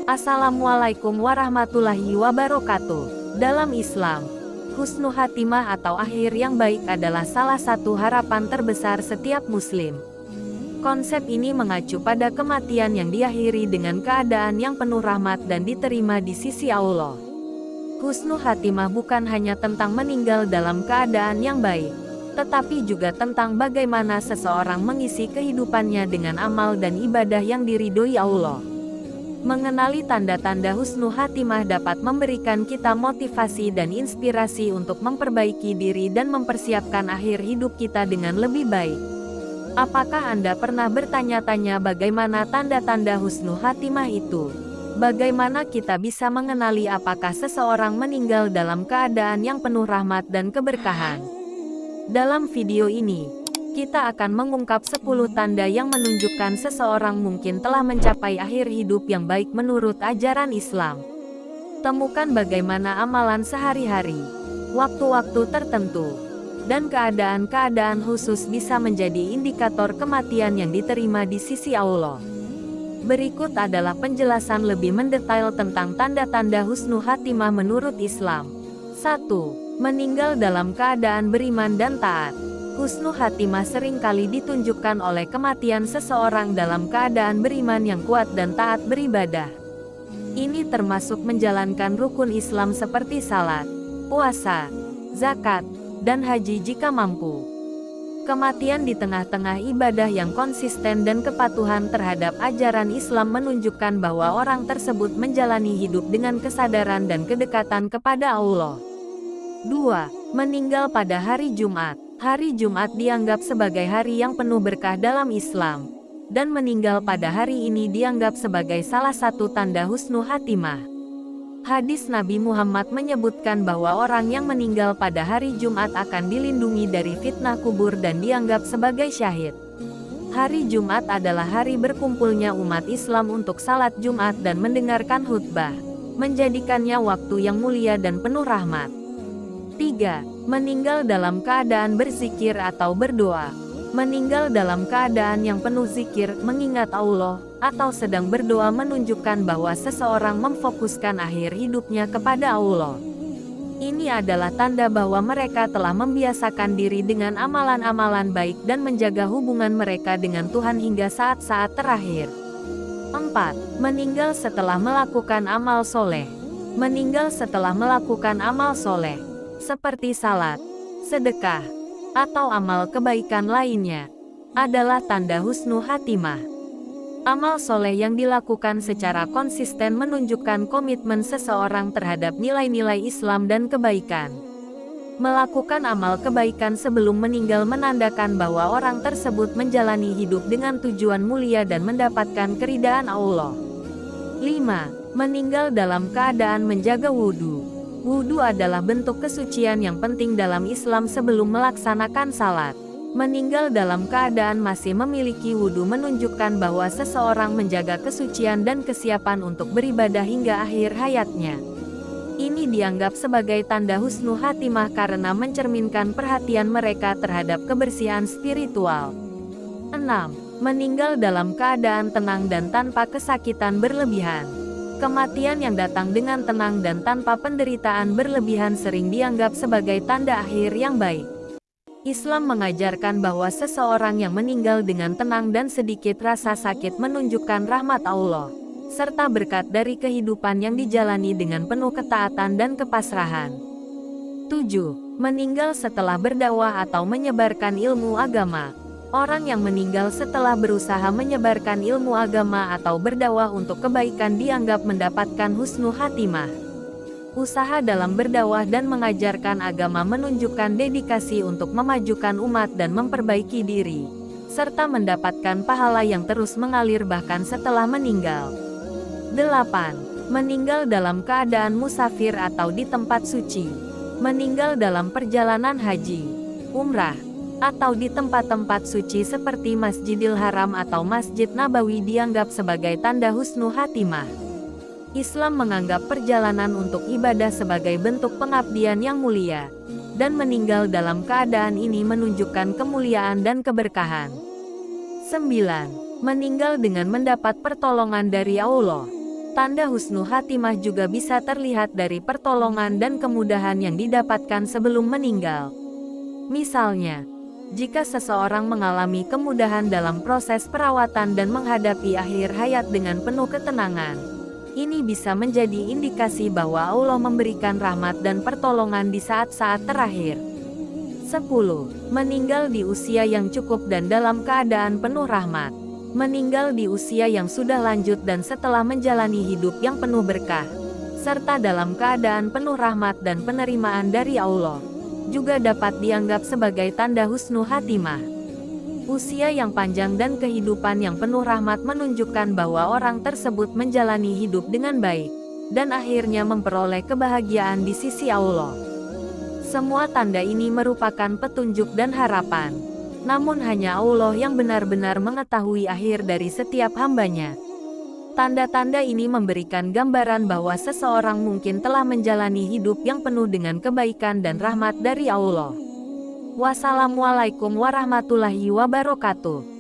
Assalamualaikum warahmatullahi wabarakatuh. Dalam Islam, husnul khatimah atau akhir yang baik adalah salah satu harapan terbesar setiap muslim. Konsep ini mengacu pada kematian yang diakhiri dengan keadaan yang penuh rahmat dan diterima di sisi Allah. Husnul khatimah bukan hanya tentang meninggal dalam keadaan yang baik, tetapi juga tentang bagaimana seseorang mengisi kehidupannya dengan amal dan ibadah yang diridhoi Allah. Mengenali tanda-tanda husnul khatimah dapat memberikan kita motivasi dan inspirasi untuk memperbaiki diri dan mempersiapkan akhir hidup kita dengan lebih baik. Apakah Anda pernah bertanya-tanya bagaimana tanda-tanda husnul khatimah itu? Bagaimana kita bisa mengenali apakah seseorang meninggal dalam keadaan yang penuh rahmat dan keberkahan? Dalam video ini, kita akan mengungkap 10 tanda yang menunjukkan seseorang mungkin telah mencapai akhir hidup yang baik menurut ajaran Islam. Temukan bagaimana amalan sehari-hari, waktu-waktu tertentu, dan keadaan-keadaan khusus bisa menjadi indikator kematian yang diterima di sisi Allah. Berikut adalah penjelasan lebih mendetail tentang tanda-tanda husnul khatimah menurut Islam. 1. Meninggal dalam keadaan beriman dan taat. Husnul khatimah seringkali ditunjukkan oleh kematian seseorang dalam keadaan beriman yang kuat dan taat beribadah. Ini termasuk menjalankan rukun Islam seperti salat, puasa, zakat, dan haji jika mampu. Kematian di tengah-tengah ibadah yang konsisten dan kepatuhan terhadap ajaran Islam menunjukkan bahwa orang tersebut menjalani hidup dengan kesadaran dan kedekatan kepada Allah. 2. Meninggal pada hari Jumat. Hari Jumat dianggap sebagai hari yang penuh berkah dalam Islam, dan meninggal pada hari ini dianggap sebagai salah satu tanda husnul khatimah. Hadis Nabi Muhammad menyebutkan bahwa orang yang meninggal pada hari Jumat akan dilindungi dari fitnah kubur dan dianggap sebagai syahid. Hari Jumat adalah hari berkumpulnya umat Islam untuk salat Jumat dan mendengarkan khutbah, menjadikannya waktu yang mulia dan penuh rahmat. 3. Meninggal dalam keadaan berzikir atau berdoa. Meninggal dalam keadaan yang penuh zikir, mengingat Allah, atau sedang berdoa menunjukkan bahwa seseorang memfokuskan akhir hidupnya kepada Allah. Ini adalah tanda bahwa mereka telah membiasakan diri dengan amalan-amalan baik dan menjaga hubungan mereka dengan Tuhan hingga saat-saat terakhir. 4. Meninggal setelah melakukan amal soleh. Meninggal setelah melakukan amal soleh, seperti salat, sedekah, atau amal kebaikan lainnya, adalah tanda husnul khatimah. Amal soleh yang dilakukan secara konsisten menunjukkan komitmen seseorang terhadap nilai-nilai Islam dan kebaikan. Melakukan amal kebaikan sebelum meninggal menandakan bahwa orang tersebut menjalani hidup dengan tujuan mulia dan mendapatkan keridhaan Allah. 5. Meninggal dalam keadaan menjaga wudhu. Wudhu adalah bentuk kesucian yang penting dalam Islam sebelum melaksanakan salat. Meninggal dalam keadaan masih memiliki wudhu menunjukkan bahwa seseorang menjaga kesucian dan kesiapan untuk beribadah hingga akhir hayatnya. Ini dianggap sebagai tanda husnul khatimah karena mencerminkan perhatian mereka terhadap kebersihan spiritual. 6. Meninggal dalam keadaan tenang dan tanpa kesakitan berlebihan. Kematian yang datang dengan tenang dan tanpa penderitaan berlebihan sering dianggap sebagai tanda akhir yang baik. Islam mengajarkan bahwa seseorang yang meninggal dengan tenang dan sedikit rasa sakit menunjukkan rahmat Allah, serta berkat dari kehidupan yang dijalani dengan penuh ketaatan dan kepasrahan. 7. Meninggal setelah berdakwah atau menyebarkan ilmu agama. Orang yang meninggal setelah berusaha menyebarkan ilmu agama atau berdakwah untuk kebaikan dianggap mendapatkan husnul khatimah. Usaha dalam berdakwah dan mengajarkan agama menunjukkan dedikasi untuk memajukan umat dan memperbaiki diri, serta mendapatkan pahala yang terus mengalir bahkan setelah meninggal. 8. Meninggal dalam keadaan musafir atau di tempat suci. Meninggal dalam perjalanan haji, umrah, atau di tempat-tempat suci seperti Masjidil Haram atau Masjid Nabawi dianggap sebagai tanda husnul khatimah. Islam menganggap perjalanan untuk ibadah sebagai bentuk pengabdian yang mulia, dan meninggal dalam keadaan ini menunjukkan kemuliaan dan keberkahan. 9. Meninggal dengan mendapat pertolongan dari Allah. Tanda husnul khatimah juga bisa terlihat dari pertolongan dan kemudahan yang didapatkan sebelum meninggal. Misalnya, jika seseorang mengalami kemudahan dalam proses perawatan dan menghadapi akhir hayat dengan penuh ketenangan, ini bisa menjadi indikasi bahwa Allah memberikan rahmat dan pertolongan di saat-saat terakhir. 10. Meninggal di usia yang cukup dan dalam keadaan penuh rahmat. Meninggal di usia yang sudah lanjut dan setelah menjalani hidup yang penuh berkah, serta dalam keadaan penuh rahmat dan penerimaan dari Allah, juga dapat dianggap sebagai tanda husnul khatimah. Usia yang panjang dan kehidupan yang penuh rahmat menunjukkan bahwa orang tersebut menjalani hidup dengan baik, dan akhirnya memperoleh kebahagiaan di sisi Allah. Semua tanda ini merupakan petunjuk dan harapan. Namun hanya Allah yang benar-benar mengetahui akhir dari setiap hambanya. Tanda-tanda ini memberikan gambaran bahwa seseorang mungkin telah menjalani hidup yang penuh dengan kebaikan dan rahmat dari Allah. Wassalamualaikum warahmatullahi wabarakatuh.